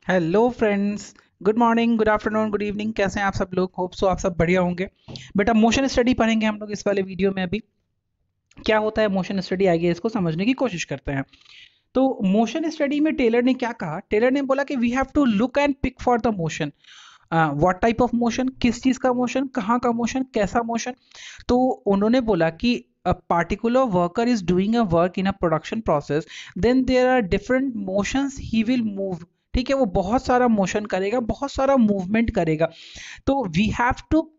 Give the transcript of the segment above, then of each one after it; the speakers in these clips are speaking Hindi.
Hello friends. Good morning, good afternoon, good evening. कैसे हैं आप सब लोग? होप सो आप सब बढ़िया होंगे। बेटा मोशन स्टडी पढ़ेंगे हम लोग इस वाले वीडियो में। अभी क्या होता है मोशन स्टडी, आइए इसको समझने की कोशिश करते हैं। तो मोशन स्टडी में टेलर ने क्या कहा? टेलर ने बोला कि we have to look and pick for the motion. What type of motion, किस चीज का मोशन, कहाँ का मोशन, कैसा मोशन। तो उन्होंने बोला कि a particular worker is doing a work in a production process, then there are different motions he will move। ठीक है, वो बहुत सारा मोशन करेगा, बहुत सारा मूवमेंट करेगा। तो we have to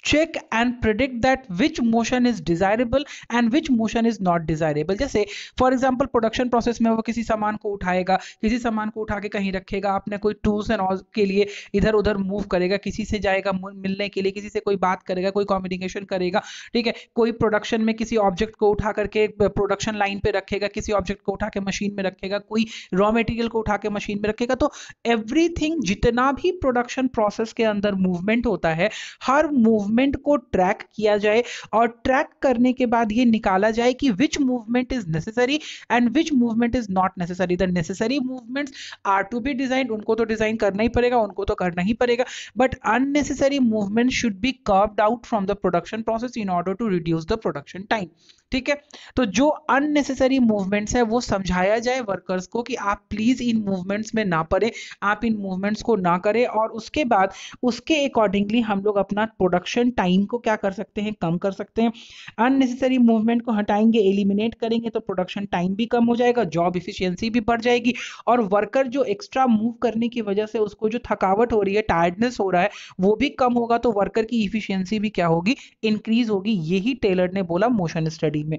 check and predict that which motion is desirable and which motion is not desirable। जैसे फॉर एग्जांपल प्रोडक्शन प्रोसेस में वो किसी सामान को उठाएगा, किसी सामान को उठा के कहीं रखेगा, अपने कोई टूल्स एंड ऑल के लिए इधर उधर मूव करेगा, किसी से जाएगा मिलने के लिए, किसी से कोई बात करेगा, कोई कम्युनिकेशन करेगा। ठीक है, कोई प्रोडक्शन में किसी ऑब्जेक्ट को उठा करके प्रोडक्शन लाइन पे रखेगा, किसी ऑब्जेक्ट को उठा के मशीन में रखेगा, कोई रॉ मटेरियल को उठा के मशीन में रखेगा। तो एवरीथिंग, जितना भी प्रोडक्शन प्रोसेस के अंदर मूवमेंट होता है, हर मूवमेंट को ट्रैक किया जाए और ट्रैक करने के बाद ये निकाला जाए कि which movement is necessary and which movement is not necessary. The necessary movements are to be design, उनको तो डिजाइन करना ही पड़ेगा, उनको तो करना ही पड़ेगा। But unnecessary movement should be carved out from the production process in order to reduce the production time. ठीक है, तो जो अननेसेसरी मूवमेंट्स है वो समझाया जाए वर्कर्स को कि आप प्लीज इन मूवमेंट्स में ना पड़े, आप इन मूवमेंट्स को ना करें। और उसके बाद उसके अकॉर्डिंगली हम लोग अपना प्रोडक्शन टाइम को क्या कर सकते हैं, कम कर सकते हैं। अननेसेसरी मूवमेंट को हटाएंगे, एलिमिनेट करेंगे, तो प्रोडक्शन टाइम भी कम हो जाएगा, जॉब इफिशियंसी भी बढ़ जाएगी। और वर्कर जो एक्स्ट्रा मूव करने की वजह से उसको जो थकावट हो रही है, टायर्डनेस हो रहा है, वो भी कम होगा। तो वर्कर की इफिशियंसी भी क्या होगी, इंक्रीज होगी। यही टेलर ने बोला मोशन स्टडी में।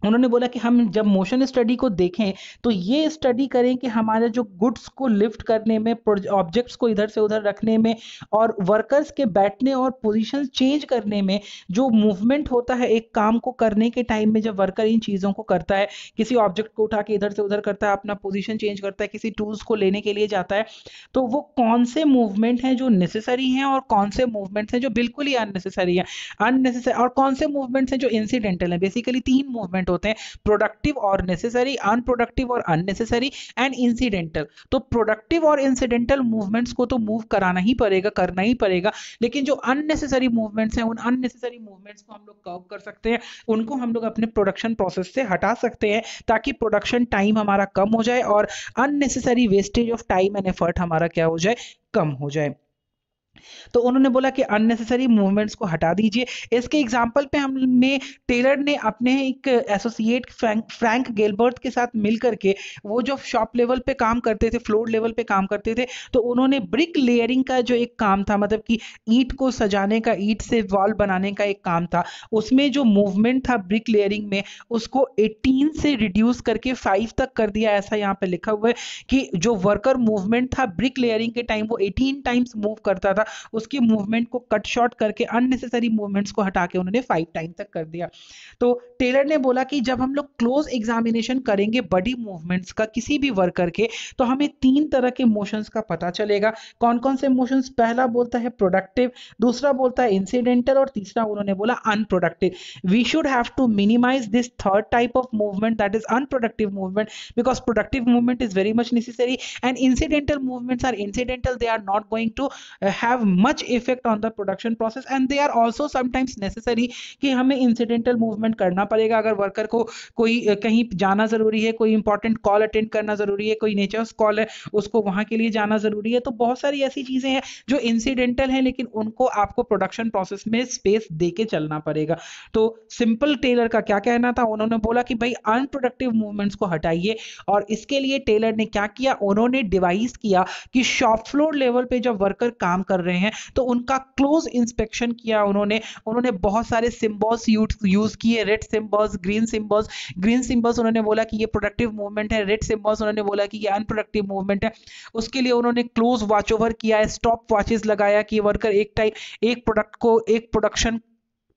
उन्होंने बोला कि हम जब मोशन स्टडी को देखें तो ये स्टडी करें कि हमारे जो गुड्स को लिफ्ट करने में, ऑब्जेक्ट्स को इधर से उधर रखने में और वर्कर्स के बैठने और पोजीशन चेंज करने में जो मूवमेंट होता है एक काम को करने के टाइम में, जब वर्कर इन चीज़ों को करता है, किसी ऑब्जेक्ट को उठा के इधर से उधर करता है, अपना पोजीशन चेंज करता है, किसी टूल्स को लेने के लिए जाता है, तो वो कौन से मूवमेंट हैं जो नेसेसरी हैं और कौन से मूवमेंट्स हैं जो बिल्कुल ही अननेसेसरी हैं। अननेसेसरी और कौन से मूवमेंट्स हैं जो इंसिडेंटल हैं। बेसिकली तीन मूवमेंट होते हैं, प्रोडक्टिव और नेसेसरी, अनप्रोडक्टिव और अननेसेसरी एंड इंसिडेंटल। तो प्रोडक्टिव और इंसिडेंटल मूवमेंट्स को तो मूव कराना ही पड़ेगा, करना ही पड़ेगा। लेकिन जो अननेसेसरी मूवमेंट्स हैं, उन अननेसेसरी मूवमेंट्स को हम लोग कर्व कर सकते हैं, उनको हम लोग अपने प्रोडक्शन प्रोसेस से हटा सकते हैं, ताकि प्रोडक्शन टाइम हमारा कम हो जाए और unnecessary wastage of time and effort हमारा क्या हो जाए, कम हो जाए। तो उन्होंने बोला कि अननेसेसरी मूवमेंट्स को हटा दीजिए। इसके एग्जाम्पल पे हमने टेलर ने अपने एक एसोसिएट फ्रैंक गेलबर्ट के साथ मिल करके, वो जो शॉप लेवल पे काम करते थे, फ्लोर लेवल पे काम करते थे, तो उन्होंने ब्रिक लेयरिंग का जो एक काम था, मतलब कि ईंट को सजाने का, ईंट से वॉल बनाने का एक काम था, उसमें जो मूवमेंट था ब्रिक लेयरिंग में, उसको 18 से रिड्यूस करके 5 तक कर दिया। ऐसा यहाँ पे लिखा हुआ है कि जो वर्कर मूवमेंट था ब्रिक लेयरिंग के टाइम, वो 18 टाइम्स मूव करता था, उसकी मूवमेंट को कट शॉर्ट करके अननेसेसरी मूवमेंट्स को हटा के उन्होंने 5 टाइम तक कर दिया। तो टेलर ने बोला कि जब हम लोग क्लोज एग्जामिनेशन करेंगे बॉडी मूवमेंट्स का किसी भी वर्कर के, तो हमें 3 तरह के मोशंस का पता चलेगा। कौन कौन से मोशंस? पहला बोलता है प्रोडक्टिव, दूसरा बोलता है इंसिडेंटल और तीसरा उन्होंने बोला unproductive. We should have to minimise this third type of movement, that is unproductive movement, because productive movement is very much necessary and incidental movements are incidental, they are not going to have much effect on the production process and they are also sometimes necessary कि हमें incidental movement करना पड़ेगा। अगर वर्कर को कोई कहीं जाना जरूरी है, कोई इंपॉर्टेंट कॉल अटेंड करना जरूरी है, कोई नेचर्स कॉल है, उसको वहां के लिए जाना जरूरी है, तो बहुत सारी ऐसी चीजें हैं जो इंसिडेंटल है, लेकिन उनको आपको प्रोडक्शन प्रोसेस में स्पेस दे के चलना पड़ेगा। तो सिंपल टेलर का क्या कहना था? उन्होंने बोला कि भाई अनप्रोडक्टिव मूवमेंट्स को हटाइए। और इसके लिए टेलर ने क्या किया? उन्होंने डिवाइस किया कि शॉप फ्लोर लेवल पे जब वर्कर काम कर रहे हैं तो उनका क्लोज इंस्पेक्शन किया। उन्होंने बहुत सारे सिंबल्स यूज किए, red symbols, green symbols. Green symbols उन्होंने बोला कि ये प्रोडक्टिव मूवमेंट है, रेड सिंबल्स उन्होंने बोला कि ये अनप्रोडक्टिव मूवमेंट है। उसके लिए उन्होंने क्लोज वॉच ओवर किया है, स्टॉप वॉचेस लगाया कि वर्कर एक प्रोडक्ट को, एक प्रोडक्शन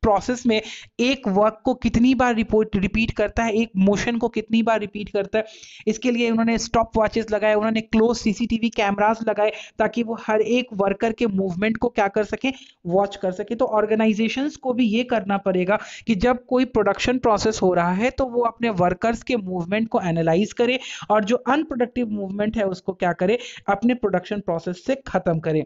प्रोसेस में एक वर्क को कितनी बार रिपीट करता है, एक मोशन को कितनी बार रिपीट करता है। इसके लिए उन्होंने स्टॉप वॉचेस लगाए, उन्होंने क्लोज सीसीटीवी कैमरास लगाए ताकि वो हर एक वर्कर के मूवमेंट को क्या कर सके, वॉच कर सके। तो ऑर्गेनाइजेशंस को भी ये करना पड़ेगा कि जब कोई प्रोडक्शन प्रोसेस हो रहा है तो वो अपने वर्कर्स के मूवमेंट को एनालाइज करे और जो अनप्रोडक्टिव मूवमेंट है उसको क्या करे, अपने प्रोडक्शन प्रोसेस से खत्म करे।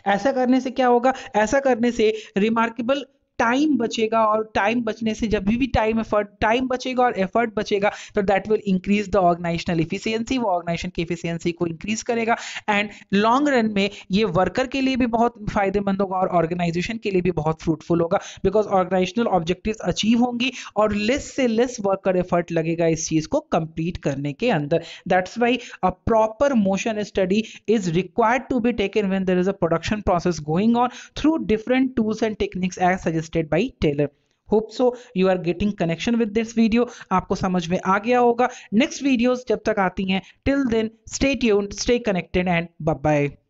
ऐसा करने से क्या होगा, ऐसा करने से रिमार्केबल टाइम बचेगा, और टाइम बचने से जब भी टाइम बचेगा और एफर्ट बचेगा तो that will increase the organisational efficiency, वो ऑर्गेनाइजेशन की इफिशियंसी को इंक्रीज करेगा। एंड लॉन्ग रन में ये वर्कर के लिए भी बहुत फायदेमंद होगा और ऑर्गेनाइजेशन के लिए भी बहुत फ्रूटफुल होगा, बिकॉज ऑर्गेनाइजेशनल ऑब्जेक्टिव्स अचीव होंगी और लेस से लेस वर्कर एफर्ट लगेगा इस चीज को कंप्लीट करने के अंदर। That's why a proper motion study is required to be taken when there is a production process going on through different tools and techniques as suggested by Taylor. Hope so you are getting connection with this video, आपको समझ में आ गया होगा। नेक्स्ट वीडियोस जब तक आती हैं, till then stay tuned, stay connected and bye bye.